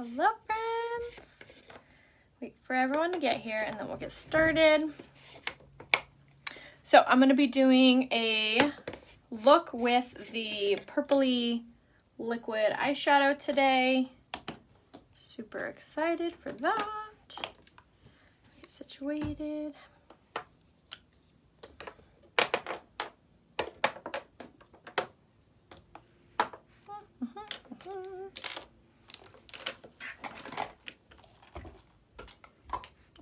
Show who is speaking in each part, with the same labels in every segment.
Speaker 1: Hello, friends. Wait for everyone to get here and then we'll get started. So I'm going to be doing a look with the purpley liquid eyeshadow today. Super excited for that. Get situated.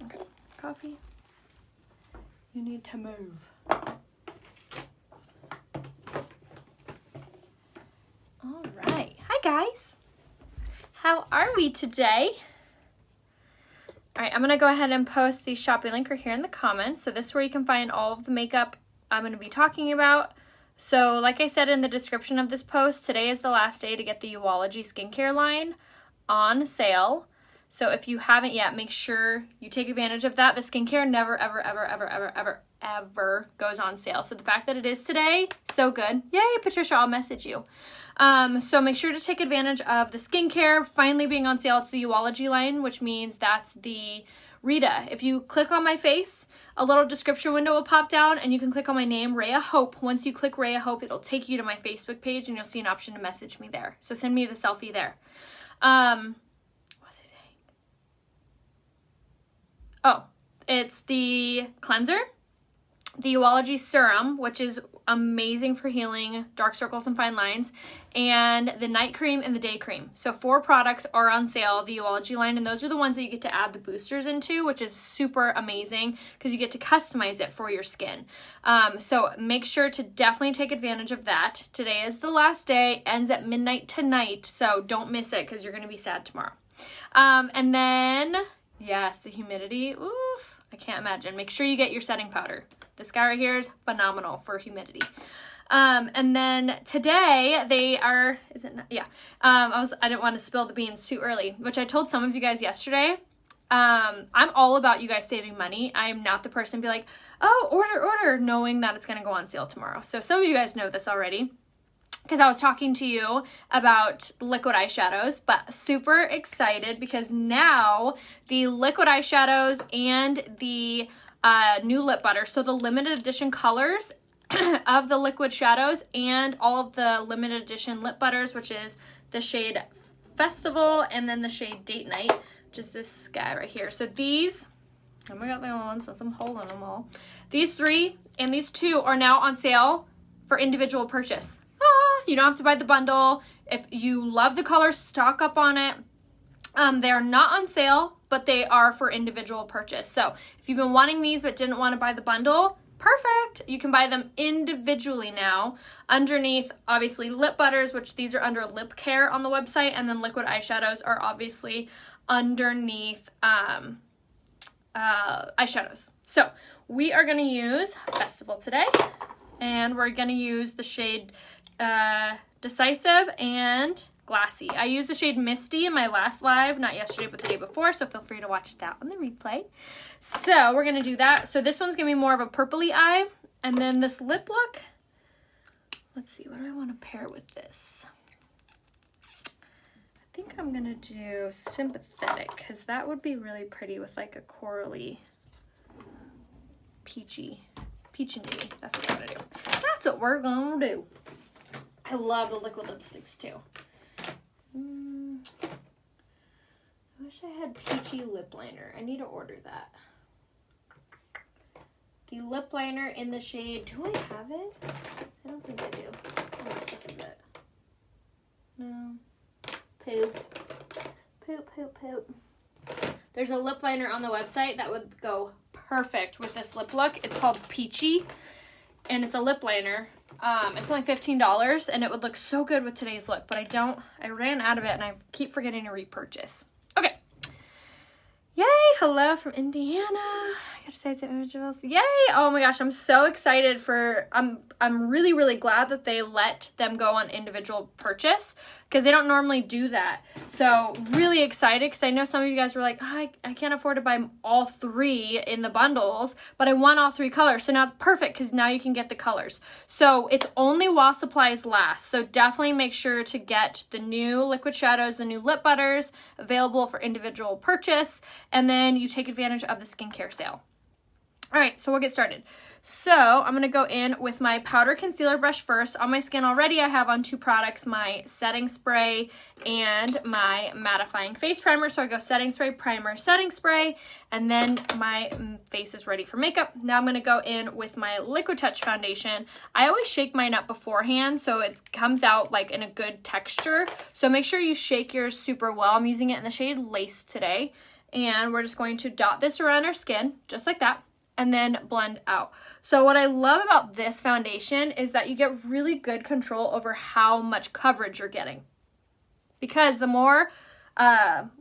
Speaker 1: Okay, coffee. You need to move. All right. Hi, guys. How are we today? All right, I'm going to go ahead and post the shopping link right here in the comments. So this is where you can find all of the makeup I'm going to be talking about. So like I said in the description of this post, today is the last day to get the Uology skincare line on sale. So if you haven't yet, make sure you take advantage of that. The skincare never, ever, ever, ever, ever, ever, ever goes on sale. So the fact that it is today, so good. Yay, Patricia, I'll message you. So make sure to take advantage of the skincare finally being on sale. It's the Uology line, which means that's the Rita. If you click on my face, a little description window will pop down and you can click on my name, Rhea Hope. Once you click Rhea Hope, it'll take you to my Facebook page and you'll see an option to message me there. So send me the selfie there. What was I saying? Oh, it's the cleanser, the Uology serum, which is amazing for healing dark circles and fine lines, and the night cream and the day cream. So 4 products are on sale, the Uology line, and those are the ones that you get to add the boosters into, which is super amazing because you get to customize it for your skin. So make sure to definitely take advantage of that. Today is the last day, ends at midnight tonight, so don't miss it because you're going to be sad tomorrow. And then, yes, the humidity, oof, I can't imagine. Make sure you get your setting powder. This guy right here is phenomenal for humidity. And then today they are, is it not? Yeah. I didn't want to spill the beans too early, which I told some of you guys yesterday. I'm all about you guys saving money. I am not the person to be like, oh, order, knowing that it's going to go on sale tomorrow. So some of you guys know this already because I was talking to you about liquid eyeshadows, but super excited because now the liquid eyeshadows and the new lip butter, so the limited edition colors of the liquid shadows and all of the limited edition lip butters, which is the shade Festival and then the shade Date Night, which is this guy right here. So these, oh my god, the other ones, so I'm holding them all. These 3 and these 2 are now on sale for individual purchase. You don't have to buy the bundle. If you love the color, stock up on it. They are not on sale, but they are for individual purchase. So if you've been wanting these but didn't want to buy the bundle, perfect. You can buy them individually now. Underneath, obviously, lip butters, which these are under lip care on the website, and then liquid eyeshadows are obviously underneath eyeshadows. So we are going to use Festival today, and we're going to use the shade Decisive and Glassy. I used the shade Misty in my last live, not yesterday, but the day before, so feel free to watch that on the replay. So we're going to do that. So this one's going to be more of a purpley eye, and then this lip look, let's see, what do I want to pair with this? I think I'm going to do Sympathetic, because that would be really pretty with like a corally, peachy nude. That's what we're going to do. That's what we're going to do. I love the liquid lipsticks too. I wish I had peachy lip liner. I need to order that. The lip liner in the shade, do I have it? I don't think I do. Unless this is it. No. Poop. There's a lip liner on the website that would go perfect with this lip look. It's called Peachy, and it's a lip liner. It's only $15 and it would look so good with today's look, but I ran out of it and I keep forgetting to repurchase. Okay. Yay. Hello from Indiana. I gotta say some individuals. Yay. Oh my gosh. I'm so excited I'm really, really glad that they let them go on individual purchase. because they don't normally do that. So really excited, because I know some of you guys were like, oh, I can't afford to buy all 3 in the bundles, but I want all 3 colors. So now it's perfect, because now you can get the colors. So it's only while supplies last. So definitely make sure to get the new liquid shadows, the new lip butters available for individual purchase, and then you take advantage of the skincare sale. All right, so we'll get started. So I'm going to go in with my powder concealer brush first. On my skin already, I have on 2 products, my setting spray and my mattifying face primer. So I go setting spray, primer, setting spray, and then my face is ready for makeup. Now I'm going to go in with my Liquid Touch foundation. I always shake mine up beforehand so it comes out like in a good texture. So make sure you shake yours super well. I'm using it in the shade Lace today. And we're just going to dot this around our skin, just like that, and then blend out. So what I love about this foundation is that you get really good control over how much coverage you're getting. Because the more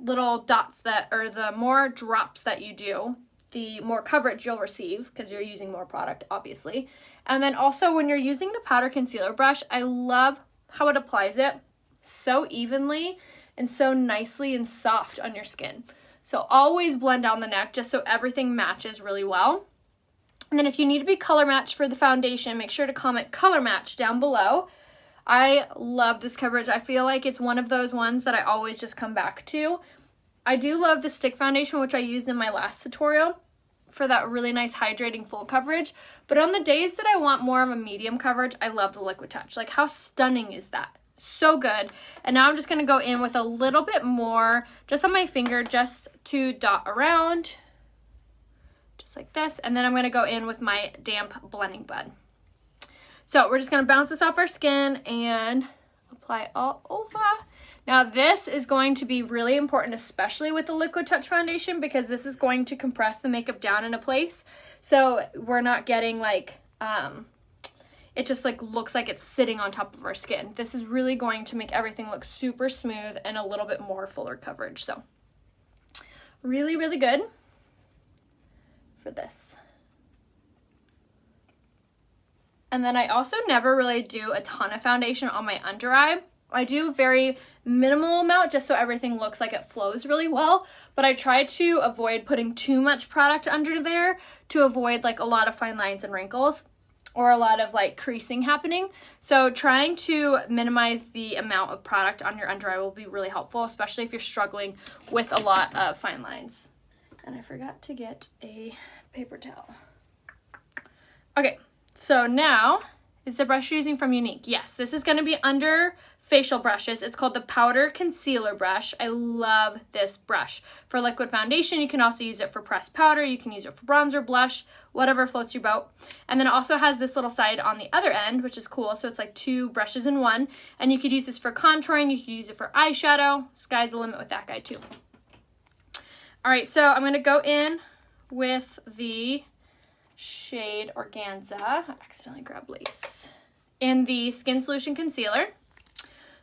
Speaker 1: little dots or the more drops that you do, the more coverage you'll receive, because you're using more product, obviously. And then also when you're using the powder concealer brush, I love how it applies it so evenly and so nicely and soft on your skin. So always blend down the neck just so everything matches really well. And then if you need to be color matched for the foundation, make sure to comment color match down below. I love this coverage. I feel like it's one of those ones that I always just come back to. I do love the stick foundation, which I used in my last tutorial for that really nice hydrating full coverage. But on the days that I want more of a medium coverage, I love the Liquid Touch. Like, how stunning is that? So good. And now I'm just going to go in with a little bit more just on my finger, just to dot around, just like this. And then I'm going to go in with my damp blending bud. So we're just going to bounce this off our skin and apply all over. Now this is going to be really important, especially with the Liquid Touch foundation, because this is going to compress the makeup down into place. So we're not getting like, it just like looks like it's sitting on top of our skin. This is really going to make everything look super smooth and a little bit more fuller coverage. So really, really good for this. And then I also never really do a ton of foundation on my under eye. I do very minimal amount just so everything looks like it flows really well, but I try to avoid putting too much product under there to avoid like a lot of fine lines and wrinkles, or a lot of like creasing happening. So trying to minimize the amount of product on your under eye will be really helpful, especially if you're struggling with a lot of fine lines. And I forgot to get a paper towel. Okay, so now, is the brush you're using from Unique? Yes, this is gonna be under facial brushes. It's called the Powder Concealer Brush. I love this brush. For liquid foundation, you can also use it for pressed powder. You can use it for bronzer, blush, whatever floats your boat. And then it also has this little side on the other end, which is cool. So it's like 2 brushes in one. And you could use this for contouring. You could use it for eyeshadow. Sky's the limit with that guy too. All right, so I'm gonna go in with the shade Organza. I accidentally grabbed Lace. In the Skin Solution Concealer.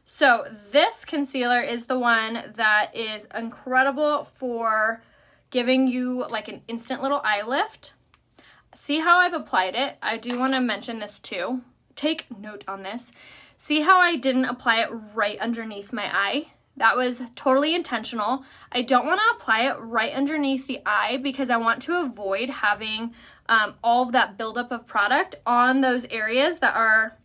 Speaker 1: So this concealer is the one that is incredible for giving you like an instant little eye lift. See how I've applied it? I do want to mention this too. Take note on this. See how I didn't apply it right underneath my eye? That was totally intentional. I don't want to apply it right underneath the eye because I want to avoid having all of that buildup of product on those areas that are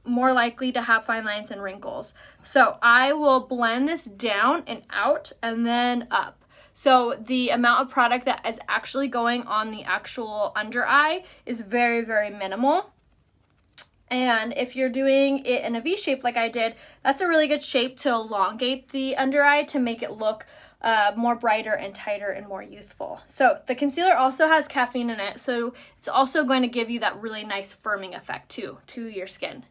Speaker 1: more likely to have fine lines and wrinkles. So I will blend this down and out and then up. So the amount of product that is actually going on the actual under eye is very, very minimal. And if you're doing it in a V shape like I did, that's a really good shape to elongate the under eye to make it look more brighter and tighter and more youthful. So the concealer also has caffeine in it, so it's also going to give you that really nice firming effect too to your skin.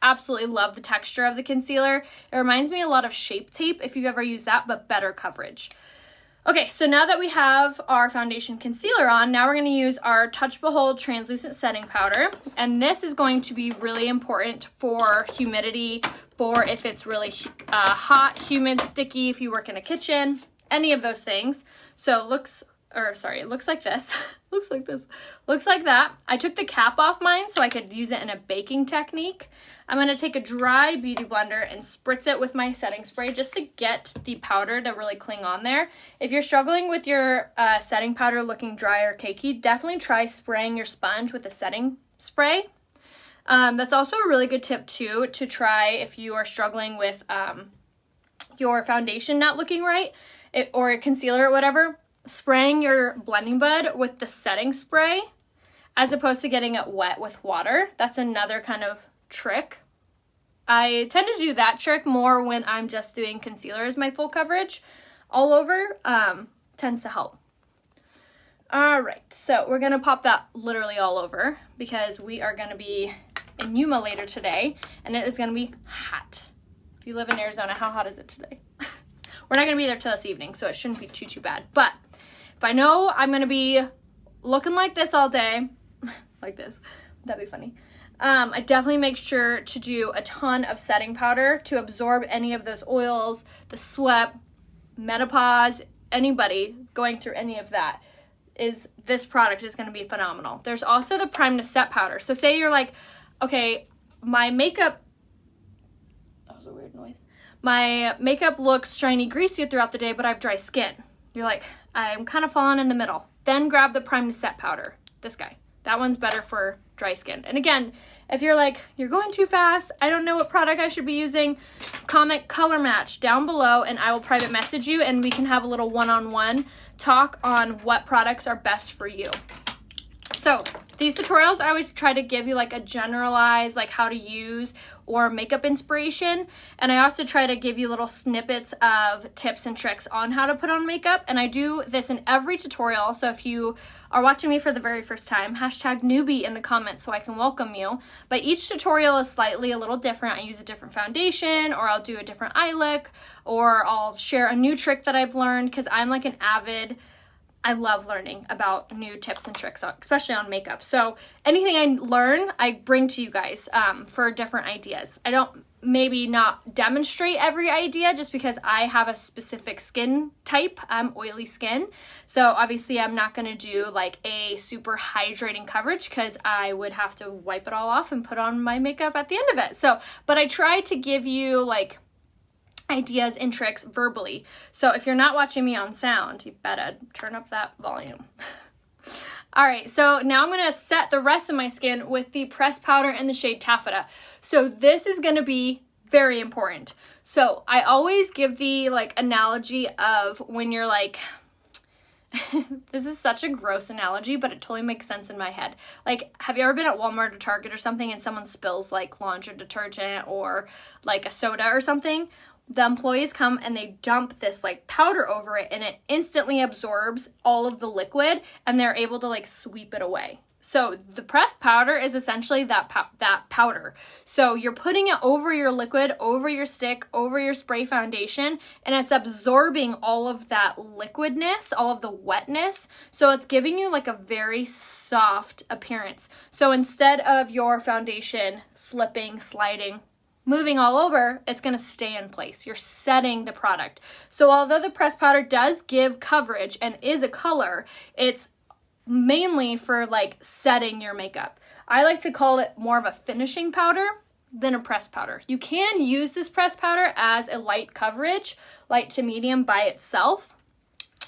Speaker 1: Absolutely love the texture of the concealer. It reminds me a lot of Shape Tape if you've ever used that, but better coverage. Okay, so now that we have our foundation concealer on, now we're going to use our Touch Behold Translucent Setting Powder. And this is going to be really important for humidity, for if it's really hot, humid, sticky, if you work in a kitchen, any of those things. So it looks or sorry, it looks like this. Looks like this. Looks like that. I took the cap off mine so I could use it in a baking technique. I'm going to take a dry beauty blender and spritz it with my setting spray just to get the powder to really cling on there. If you're struggling with your setting powder looking dry or cakey, definitely try spraying your sponge with a setting spray. That's also a really good tip too, to try if you are struggling with your foundation not looking right, or concealer or whatever. Spraying your blending bud with the setting spray as opposed to getting it wet with water. That's another kind of trick. I tend to do that trick more when I'm just doing concealer as my full coverage all over. Tends to help. All right, so we're gonna pop that literally all over because we are gonna be in Yuma later today and it is gonna be hot. If you live in Arizona, how hot is it today? We're not gonna be there till this evening, so it shouldn't be too bad. But if I know I'm gonna be looking like this all day, like this, that'd be funny. I definitely make sure to do a ton of setting powder to absorb any of those oils, the sweat, menopause, anybody going through any of that. This product is going to be phenomenal. There's also the Prime to Set powder. So say you're like, okay, my makeup, that was a weird noise. My makeup looks shiny, greasy throughout the day, but I have dry skin. You're like, I'm kind of falling in the middle. Then grab the Prime to Set powder. This guy. That one's better for dry skin. And again, if you're like, you're going too fast, I don't know what product I should be using, comment color match down below and I will private message you and we can have a little one-on-one talk on what products are best for you. So these tutorials, I always try to give you like a generalized, like how to use or makeup inspiration. And I also try to give you little snippets of tips and tricks on how to put on makeup. And I do this in every tutorial. So if you are watching me for the very first time, hashtag newbie in the comments so I can welcome you. But each tutorial is slightly a little different. I use a different foundation, or I'll do a different eye look, or I'll share a new trick that I've learned because I'm like an avid, I love learning about new tips and tricks, especially on makeup. So anything I learn, I bring to you guys for different ideas. I don't maybe not demonstrate every idea just because I have a specific skin type. I'm oily skin. So obviously I'm not going to do like a super hydrating coverage because I would have to wipe it all off and put on my makeup at the end of it. So, but I try to give you like ideas and tricks verbally. So if you're not watching me on sound, you better turn up that volume. All right, so now I'm going to set the rest of my skin with the pressed powder in the shade Taffeta. So this is going to be very important. So I always give the like analogy of when you're like, this is such a gross analogy, but it totally makes sense in my head. Like, have you ever been at Walmart or Target or something and someone spills like laundry detergent or like a soda or something? The employees come and they dump this like powder over it and it instantly absorbs all of the liquid and they're able to like sweep it away. So the pressed powder is essentially that powder. So you're putting it over your liquid, over your stick, over your spray foundation, and it's absorbing all of that liquidness, all of the wetness. So it's giving you like a very soft appearance. So instead of your foundation slipping, sliding, moving all over, it's going to stay in place. You're setting the product. So although the pressed powder does give coverage and is a color, it's mainly for like setting your makeup. I like to call it more of a finishing powder than a pressed powder. You can use this pressed powder as a light coverage, light to medium by itself.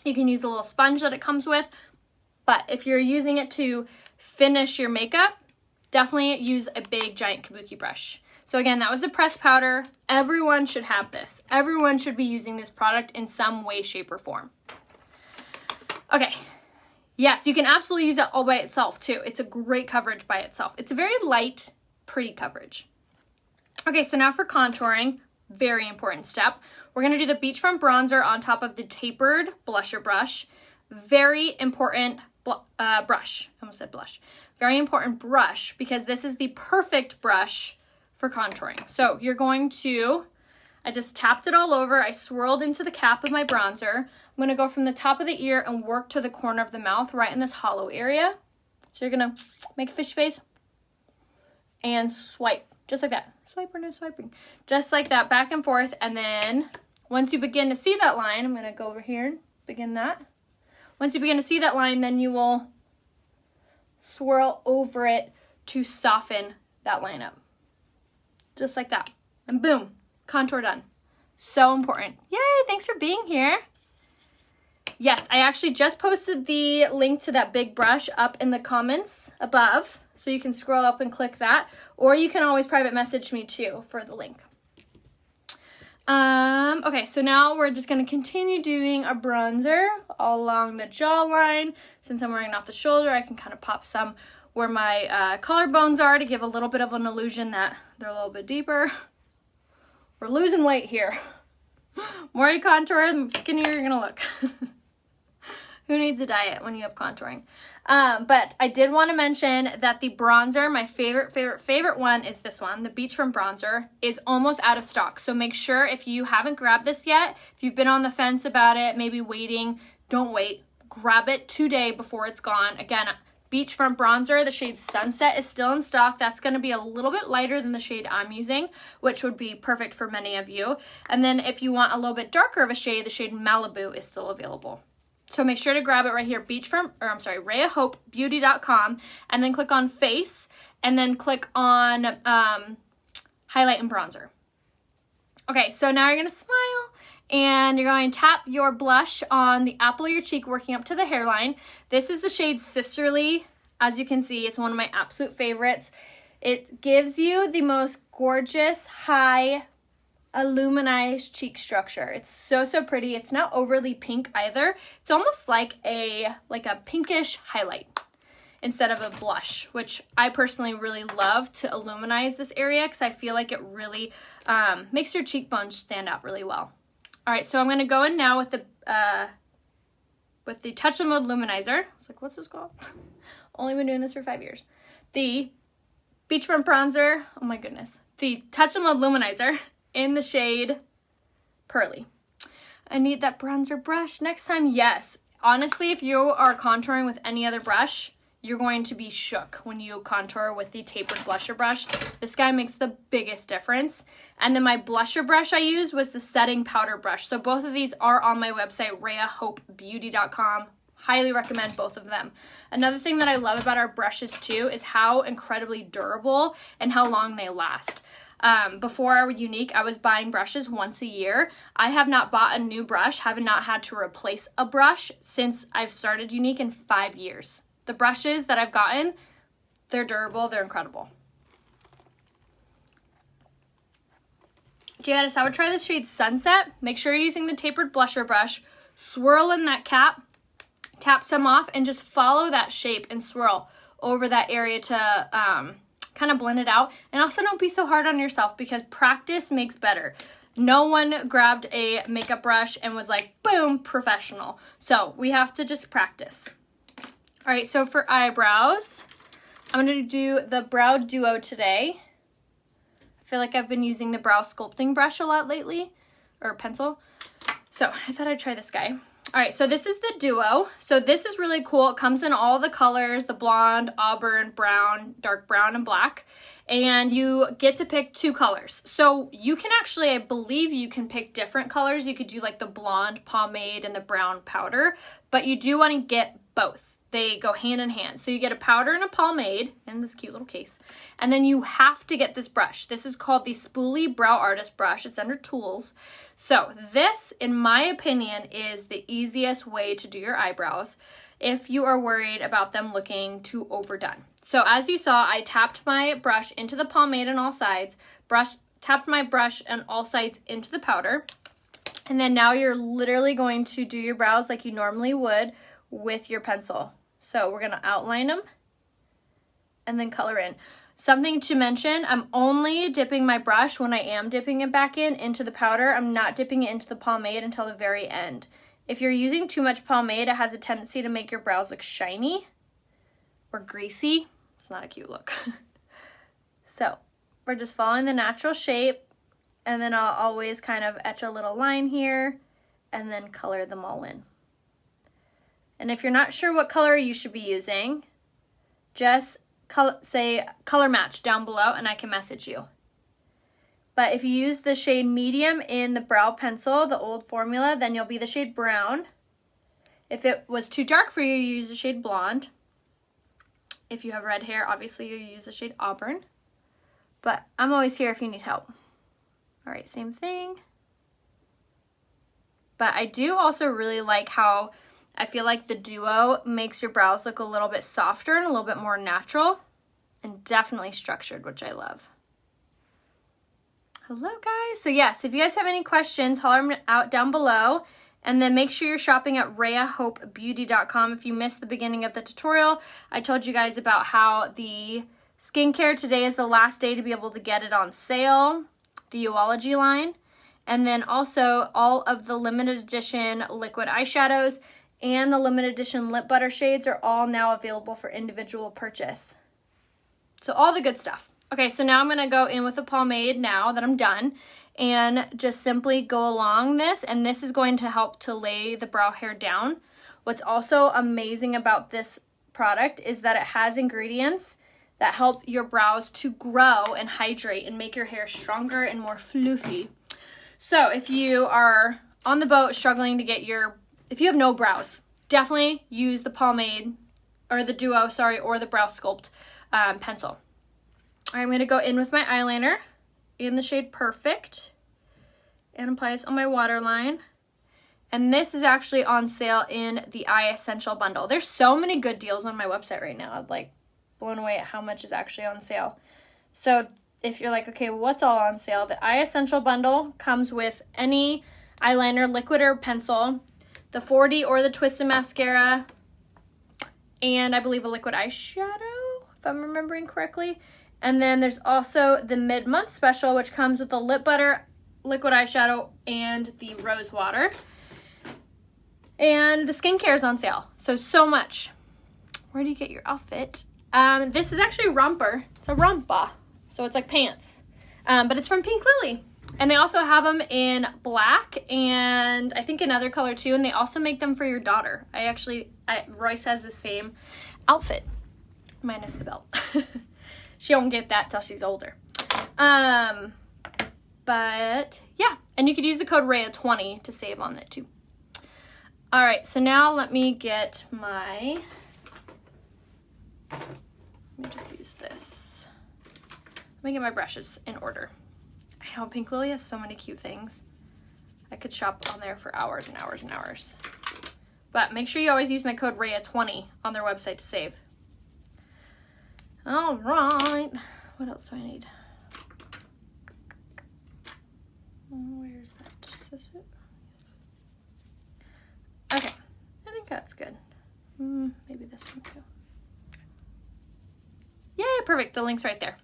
Speaker 1: You can use a little sponge that it comes with, but if you're using it to finish your makeup, definitely use a big giant kabuki brush. So again, that was the pressed powder. Everyone should have this. Everyone should be using this product in some way, shape, or form. Okay. Yes, you can absolutely use it all by itself too. It's a great coverage by itself. It's a very light, pretty coverage. Okay, so now for contouring, very important step. We're going to do the beachfront bronzer on top of the tapered blusher brush. Very important brush. I almost said blush. Very important brush because this is the perfect brush for contouring. So you're going to, I just tapped it all over. I swirled into the cap of my bronzer. I'm going to go from the top of the ear and work to the corner of the mouth, right in this hollow area. So you're going to make a fish face and swipe, just like that. Swipe or no swiping. Just like that, back and forth. And then once you begin to see that line, I'm going to go over here and begin that. Once you begin to see that line, then you will swirl over it to soften that line up. Just like that. And boom, contour done. So important. Yay, thanks for being here. Yes, I actually just posted the link to that big brush up in the comments above. So you can scroll up and click that. Or you can always private message me too for the link. Okay, so now we're just going to continue doing a bronzer all along the jawline. Since I'm wearing it off the shoulder, I can kind of pop some where my collarbones are to give a little bit of an illusion that they're a little bit deeper. We're losing weight here. More you contour, the skinnier you're going to look. Who needs a diet when you have contouring? But I did want to mention that the bronzer, my favorite one is this one. The Beachfront Bronzer is almost out of stock. So make sure if you haven't grabbed this yet, if you've been on the fence about it, maybe waiting, don't wait. Grab it today before it's gone. Again, Beachfront Bronzer, the shade Sunset is still in stock. That's going to be a little bit lighter than the shade I'm using, which would be perfect for many of you. And then if you want a little bit darker of a shade, the shade Malibu is still available. So make sure to grab it right here, RheaHopeBeauty.com, and then click on Face, and then click on Highlight and Bronzer. Okay, so now you're going to smile, and you're going to tap your blush on the apple of your cheek, working up to the hairline. This is the shade Sisterly. As you can see, it's one of my absolute favorites. It gives you the most gorgeous, high, illuminized cheek structure. It's so pretty. It's not overly pink either. It's almost like a pinkish highlight instead of a blush, which I personally really love to illuminize this area because I feel like it really makes your cheekbones stand out really well. All right, so I'm going to go in now with the Touch and Mode Luminizer. I was like, what's this called? Only been doing this for 5 years. The Beachfront Bronzer. Oh my goodness. The Touch and Mode Luminizer in the shade Pearly. I need that bronzer brush next time. Yes, honestly, if you are contouring with any other brush, you're going to be shook when you contour with the tapered blusher brush. This guy makes the biggest difference. And then my blusher brush I used was the setting powder brush. So both of these are on my website, RheaHopeBeauty.com. Highly recommend both of them. Another thing that I love about our brushes too is how incredibly durable and how long they last. Before I was Unique, I was buying brushes once a year. I have not bought a new brush, have not had to replace a brush since I've started Unique in 5 years. The brushes that I've gotten, they're durable, they're incredible. Janice, I would try the shade Sunset. Make sure you're using the tapered blusher brush. Swirl in that cap, tap some off, and just follow that shape and swirl over that area to kind of blend it out. And also don't be so hard on yourself because practice makes better. No one grabbed a makeup brush and was like, boom, professional. So we have to just practice. All right, so for eyebrows, I'm going to do the Brow Duo today. I feel like I've been using the brow sculpting brush a lot lately, or pencil. So I thought I'd try this guy. All right, so this is the Duo. So this is really cool. It comes in all the colors, the blonde, auburn, brown, dark brown, and black. And you get to pick 2 colors. So you can actually, I believe you can pick different colors. You could do like the blonde pomade and the brown powder, but you do want to get both. They go hand in hand. So you get a powder and a pomade in this cute little case. And then you have to get this brush. This is called the Spoolie Brow Artist Brush. It's under Tools. So this, in my opinion, is the easiest way to do your eyebrows if you are worried about them looking too overdone. So as you saw, I tapped my brush into the pomade on all sides, tapped my brush on all sides into the powder, and then now you're literally going to do your brows like you normally would with your pencil. So we're going to outline them and then color in. Something to mention, I'm only dipping my brush when I am dipping it back into the powder. I'm not dipping it into the pomade until the very end. If you're using too much pomade, it has a tendency to make your brows look shiny or greasy. It's not a cute look. So we're just following the natural shape, and then I'll always kind of etch a little line here and then color them all in. And if you're not sure what color you should be using, just say color match down below and I can message you. But if you use the shade medium in the brow pencil, the old formula, then you'll be the shade brown. If it was too dark for you, you use the shade Blonde. If you have red hair, obviously you use the shade Auburn. But I'm always here if you need help. All right, same thing. But I do also really like how I feel like the duo makes your brows look a little bit softer and a little bit more natural and definitely structured, which I love. Hello guys. So yes, if you guys have any questions, holler them out down below. And then make sure you're shopping at RheaHopeBeauty.com. If you missed the beginning of the tutorial, I told you guys about how the skincare, today is the last day to be able to get it on sale, the Uology line. And then also all of the limited edition liquid eyeshadows and the limited edition lip butter shades are all now available for individual purchase. So all the good stuff. Okay, so now I'm going to go in with a pomade now that I'm done and just simply go along this, and this is going to help to lay the brow hair down. What's also amazing about this product is that it has ingredients that help your brows to grow and hydrate and make your hair stronger and more floofy. So if you are on the boat struggling to get if you have no brows, definitely use the pomade, or the duo, sorry, or the Brow Sculpt pencil. All right, I'm going to go in with my eyeliner in the shade Perfect and apply this on my waterline. And this is actually on sale in the Eye Essential bundle. There's so many good deals on my website right now. I'm like blown away at how much is actually on sale. So if you're like, okay, what's all on sale? The Eye Essential bundle comes with any eyeliner, liquid or pencil, the 40 or the Twisted mascara, and I believe a liquid eyeshadow, if I'm remembering correctly. And then there's also the mid-month special, which comes with the lip butter, liquid eyeshadow, and the rose water. And the skincare is on sale. So much. Where do you get your outfit? This is actually a romper. It's a rompa. So it's like pants. But it's from Pink Lily. And they also have them in black and I think another color too. And they also make them for your daughter. Royce has the same outfit, minus the belt. She won't get that till she's older. But yeah, and you could use the code RHEA20 to save on it too. All right, so now let me just use this. Let me get my brushes in order. I know Pink Lily has so many cute things. I could shop on there for hours and hours and hours. But make sure you always use my code RHEA20 on their website to save. All right, what else do I need? Where's that? Is this it? Okay, I think that's good. Maybe this one too. Yay, perfect, the link's right there.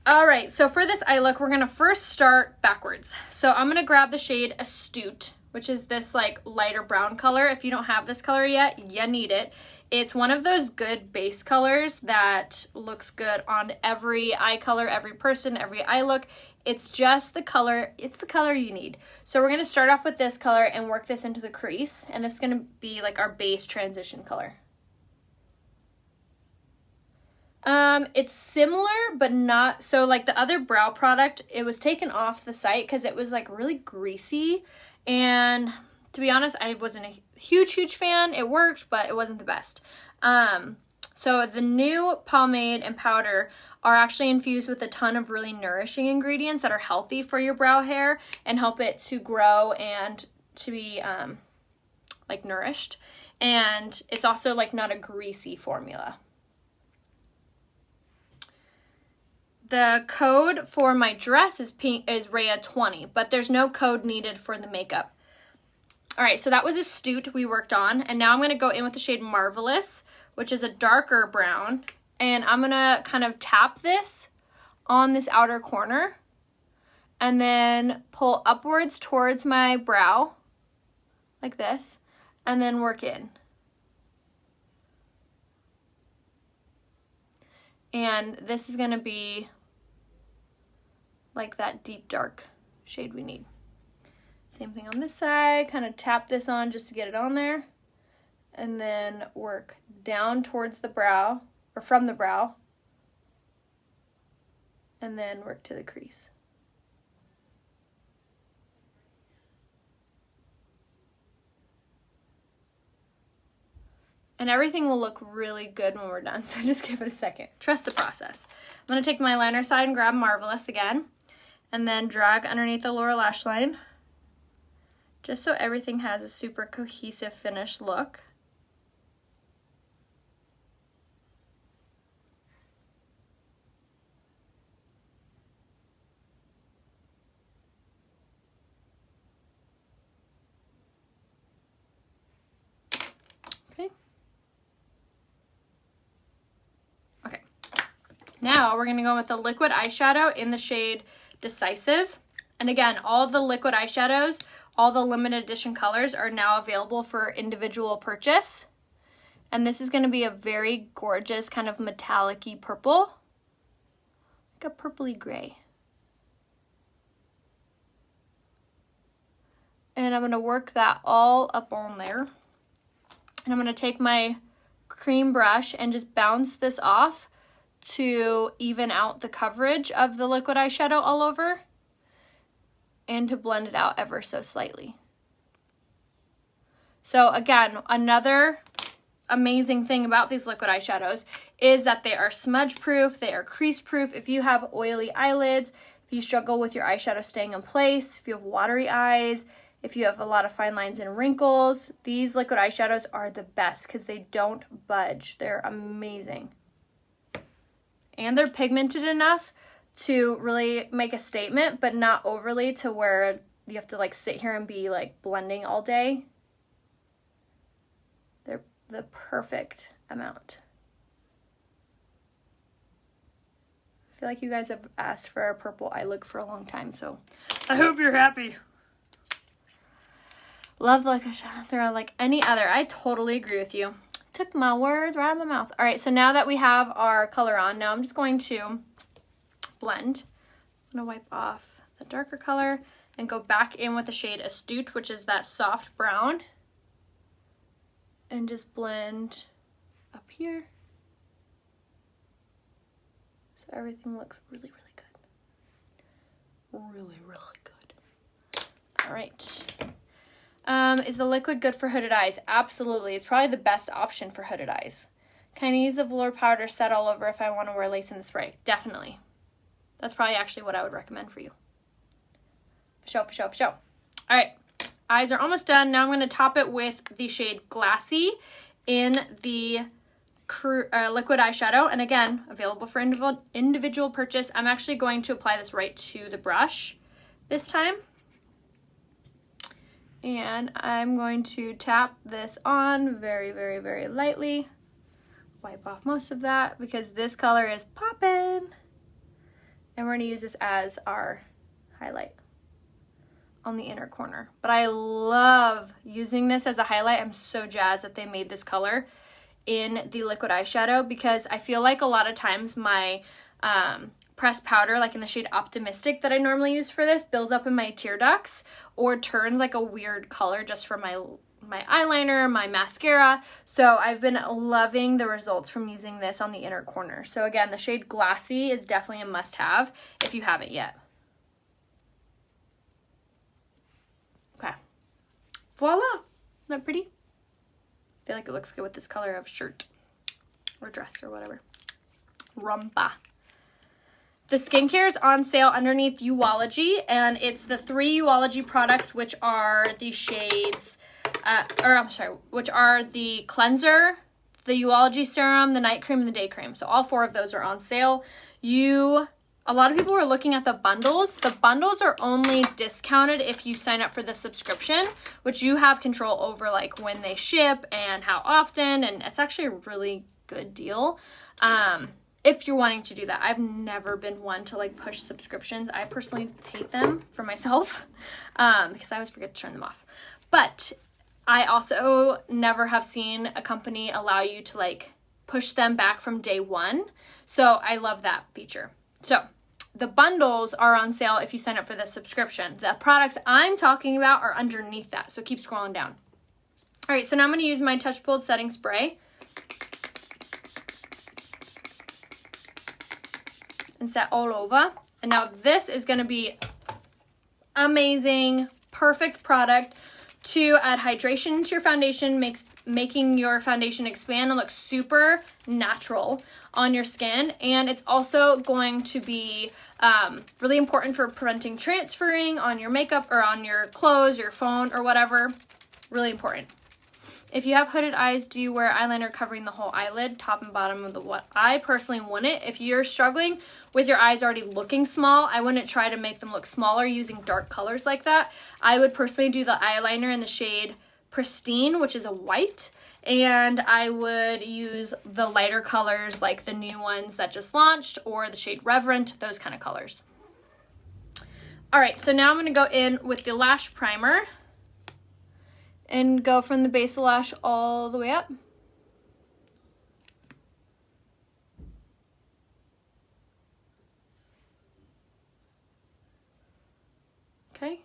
Speaker 1: All right, so for this eye look, we're gonna first start backwards. So I'm gonna grab the shade Astute, which is this like lighter brown color. If you don't have this color yet, you need it. It's one of those good base colors that looks good on every eye color, every person, every eye look. It's just the color, it's the color you need. So we're gonna start off with this color and work this into the crease. And this is gonna be like our base transition color. It's similar, but not, so like the other brow product, it was taken off the site because it was like really greasy. And to be honest, I wasn't a huge fan. It worked, but it wasn't the best. So the new pomade and powder are actually infused with a ton of really nourishing ingredients that are healthy for your brow hair and help it to grow and to be like nourished. And it's also like not a greasy formula. The code for my dress is RHEA20, but there's no code needed for the makeup. All right, so that was Astute we worked on, and now I'm gonna go in with the shade Marvelous, which is a darker brown, and I'm gonna kind of tap this on this outer corner, and then pull upwards towards my brow, like this, and then work in. And this is gonna be like that deep dark shade we need. Same thing on this side, kind of tap this on just to get it on there, and then work down towards the brow, or from the brow, and then work to the crease. And everything will look really good when we're done, so just give it a second. Trust the process. I'm going to take my liner side and grab Marvelous again, and then drag underneath the lower lash line, just so everything has a super cohesive finished look. Now we're going to go with the liquid eyeshadow in the shade Decisive. And again, all the liquid eyeshadows, all the limited edition colors are now available for individual purchase. And this is going to be a very gorgeous kind of metallic-y purple, like a purpley gray. And I'm going to work that all up on there. And I'm going to take my cream brush and just bounce this off to even out the coverage of the liquid eyeshadow all over and to blend it out ever so slightly. So again, another amazing thing about these liquid eyeshadows is that they are smudge proof, they are crease proof. If you have oily eyelids, if you struggle with your eyeshadow staying in place, if you have watery eyes, if you have a lot of fine lines and wrinkles, these liquid eyeshadows are the best because they don't budge. They're amazing. And they're pigmented enough to really make a statement, but not overly to where you have to like sit here and be like blending all day. They're the perfect amount. I feel like you guys have asked for a purple eye look for a long time, so I hope you're happy. Love like a shadow. They're like any other. I totally agree with you. Took my words right out of my mouth. All right, so now that we have our color on, now I'm just going to blend. I'm going to wipe off the darker color and go back in with the shade Astute, which is that soft brown. And just blend up here. So everything looks really, really good. Really, really good. All right. Is the liquid good for hooded eyes? Absolutely. It's probably the best option for hooded eyes. Can I use the velour powder set all over if I want to wear lace in the spray? Definitely. That's probably actually what I would recommend for you. For sure, for sure, for sure. All right. Eyes are almost done. Now I'm going to top it with the shade Glassy in the liquid eyeshadow. And again, available for individual purchase. I'm actually going to apply this right to the brush this time. And I'm going to tap this on very, very, very lightly. Wipe off most of that because this color is poppin'. And we're going to use this as our highlight on the inner corner. But I love using this as a highlight. I'm so jazzed that they made this color in the liquid eyeshadow because I feel like a lot of times my pressed powder, like in the shade Optimistic that I normally use for this, builds up in my tear ducts or turns like a weird color just for my eyeliner, my mascara. So I've been loving the results from using this on the inner corner. So again, the shade Glassy is definitely a must-have if you haven't yet. Okay. Voila! Isn't that pretty? I feel like it looks good with this color of shirt or dress or whatever. Rumba. The skincare is on sale underneath Uology, and it's the 3 Uology products, which are the shades, which are the cleanser, the Uology serum, the night cream, and the day cream. So all 4 of those are on sale. A lot of people are looking at the bundles. The bundles are only discounted if you sign up for the subscription, which you have control over, like when they ship and how often, and it's actually a really good deal. If you're wanting to do that. I've never been one to like push subscriptions. I personally hate them for myself because I always forget to turn them off. But I also never have seen a company allow you to like push them back from day one. So I love that feature. So the bundles are on sale if you sign up for the subscription. The products I'm talking about are underneath that. So keep scrolling down. All right, so now I'm going to use my Touch Bold setting spray. And set all over. And now this is going to be amazing, perfect product to add hydration to your foundation, make making your foundation expand and look super natural on your skin. And it's also going to be really important for preventing transferring on your makeup or on your clothes, your phone, or whatever. Really important. If you have hooded eyes, do you wear eyeliner covering the whole eyelid, top and bottom of the what? I personally wouldn't. If you're struggling with your eyes already looking small, I wouldn't try to make them look smaller using dark colors like that. I would personally do the eyeliner in the shade Pristine, which is a white, and I would use the lighter colors like the new ones that just launched or the shade Reverent, those kind of colors. All right, so now I'm going to go in with the lash primer and go from the base of the lash all the way up. Okay,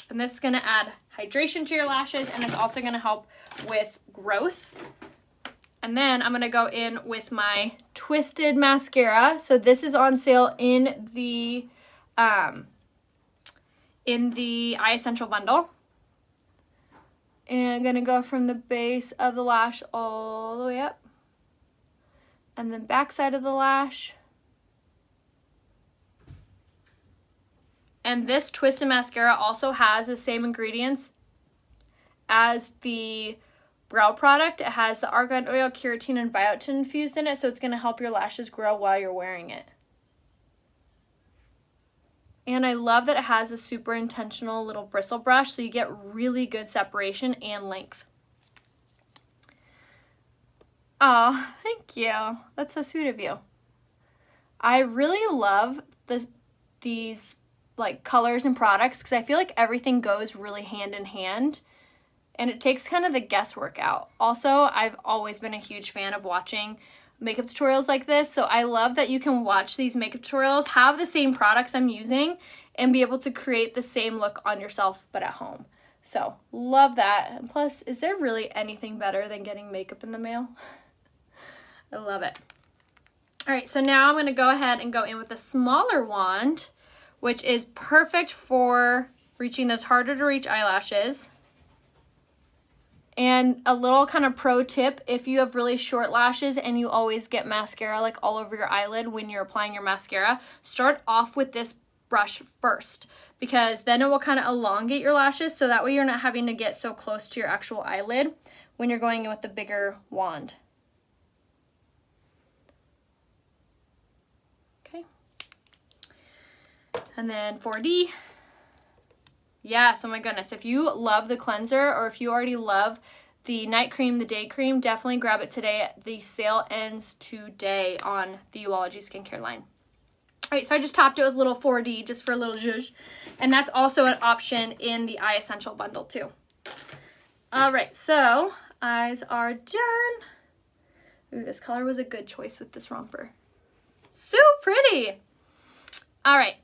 Speaker 1: and this is gonna add hydration to your lashes, and it's also gonna help with growth. And then I'm gonna go in with my Twisted mascara. So this is on sale in the Eye Essential bundle. And I'm gonna go from the base of the lash all the way up. And then back side of the lash. And this Twisted mascara also has the same ingredients as the brow product. It has the argan oil, keratin, and biotin infused in it, so it's gonna help your lashes grow while you're wearing it. And I love that it has a super intentional little bristle brush, so you get really good separation and length. Oh, thank you. That's so sweet of you. I really love these like colors and products because I feel like everything goes really hand in hand, and it takes kind of the guesswork out. Also, I've always been a huge fan of watching makeup tutorials like this, so I love that you can watch these makeup tutorials, have the same products I'm using, and be able to create the same look on yourself but at home. So love that. And plus, is there really anything better than getting makeup in the mail? I love it. All right, so now I'm going to go ahead and go in with a smaller wand, which is perfect for reaching those harder to reach eyelashes. And a little kind of pro tip, if you have really short lashes and you always get mascara like all over your eyelid when you're applying your mascara, start off with this brush first, because then it will kind of elongate your lashes, so that way you're not having to get so close to your actual eyelid when you're going in with the bigger wand. Okay. And then 4D. Yes, oh my goodness. If you love the cleanser, or if you already love the night cream, the day cream, definitely grab it today. The sale ends today on the Uology skincare line. All right, so I just topped it with a little 4D just for a little zhuzh. And that's also an option in the Eye Essential bundle too. All right, so eyes are done. Ooh, this color was a good choice with this romper. So pretty. All right.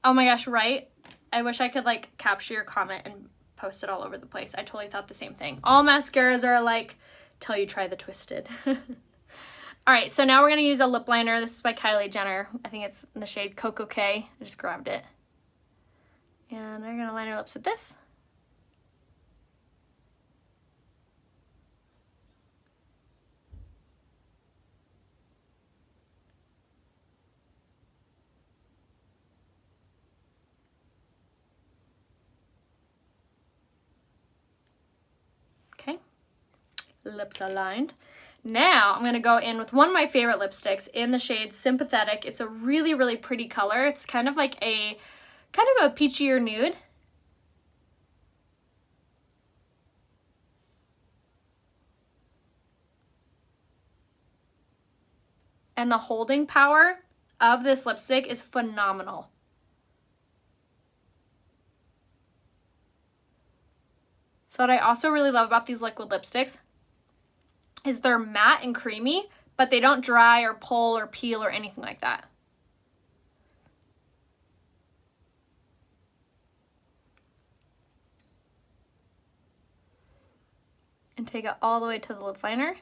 Speaker 1: Oh my gosh, right? I wish I could like capture your comment and post it all over the place. I totally thought the same thing. All mascaras are like, till you try the Twisted. All right, so now we're gonna use a lip liner. This is by Kylie Jenner. I think it's in the shade Coco K. I just grabbed it. And we're gonna line our lips with this. Lips aligned. Now I'm going to go in with one of my favorite lipsticks in the shade Sympathetic. It's a really, really pretty color. It's kind of like a peachier nude. And the holding power of this lipstick is phenomenal. So what I also really love about these liquid lipsticks is they're matte and creamy, but they don't dry or pull or peel or anything like that. And take it all the way to the lip liner.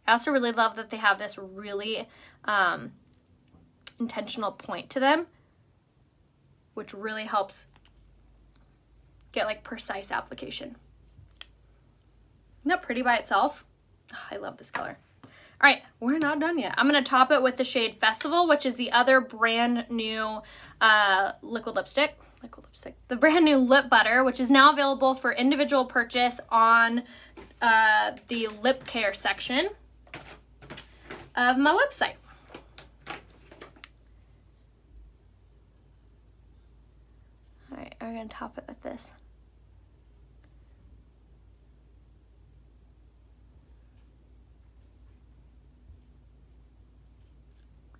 Speaker 1: I also really love that they have this really intentional point to them, which really helps get like precise application. Isn't that pretty by itself? Oh, I love this color. All right, we're not done yet. I'm going to top it with the shade Festival, which is the other brand new liquid lipstick. The brand new lip butter, which is now available for individual purchase on the lip care section of my website. All right, we're going to top it with this.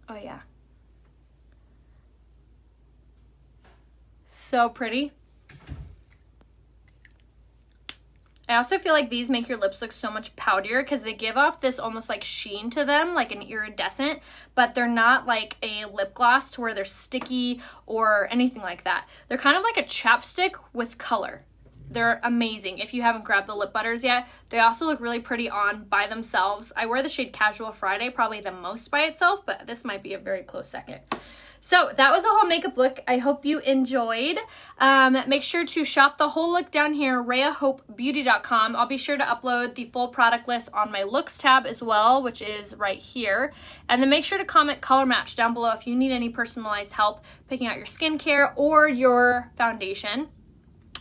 Speaker 1: Oh yeah. So pretty. I also feel like these make your lips look so much powderier because they give off this almost like sheen to them, like an iridescent, but they're not like a lip gloss to where they're sticky or anything like that. They're kind of like a chapstick with color. They're amazing. If you haven't grabbed the lip butters yet, they also look really pretty on by themselves. I wear the shade Casual Friday probably the most by itself, but this might be a very close second. So that was a whole makeup look. I hope you enjoyed. Make sure to shop the whole look down here, RheaHopeBeauty.com. I'll be sure to upload the full product list on my looks tab as well, which is right here. And then make sure to comment color match down below if you need any personalized help picking out your skincare or your foundation.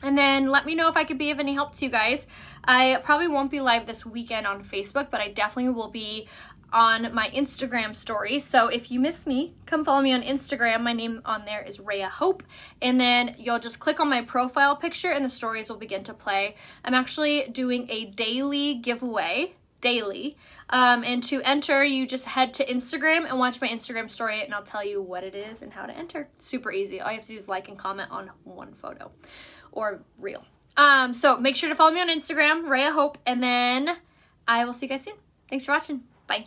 Speaker 1: And then let me know if I could be of any help to you guys. I probably won't be live this weekend on Facebook, but I definitely will be on my Instagram story. So if you miss me, come follow me on Instagram. My name on there is Rhea Hope. And then you'll just click on my profile picture and the stories will begin to play. I'm actually doing a daily giveaway, and to enter, you just head to Instagram and watch my Instagram story and I'll tell you what it is and how to enter. Super easy. All you have to do is like and comment on one photo or reel. So make sure to follow me on Instagram, Rhea Hope, and then I will see you guys soon. Thanks for watching. Bye.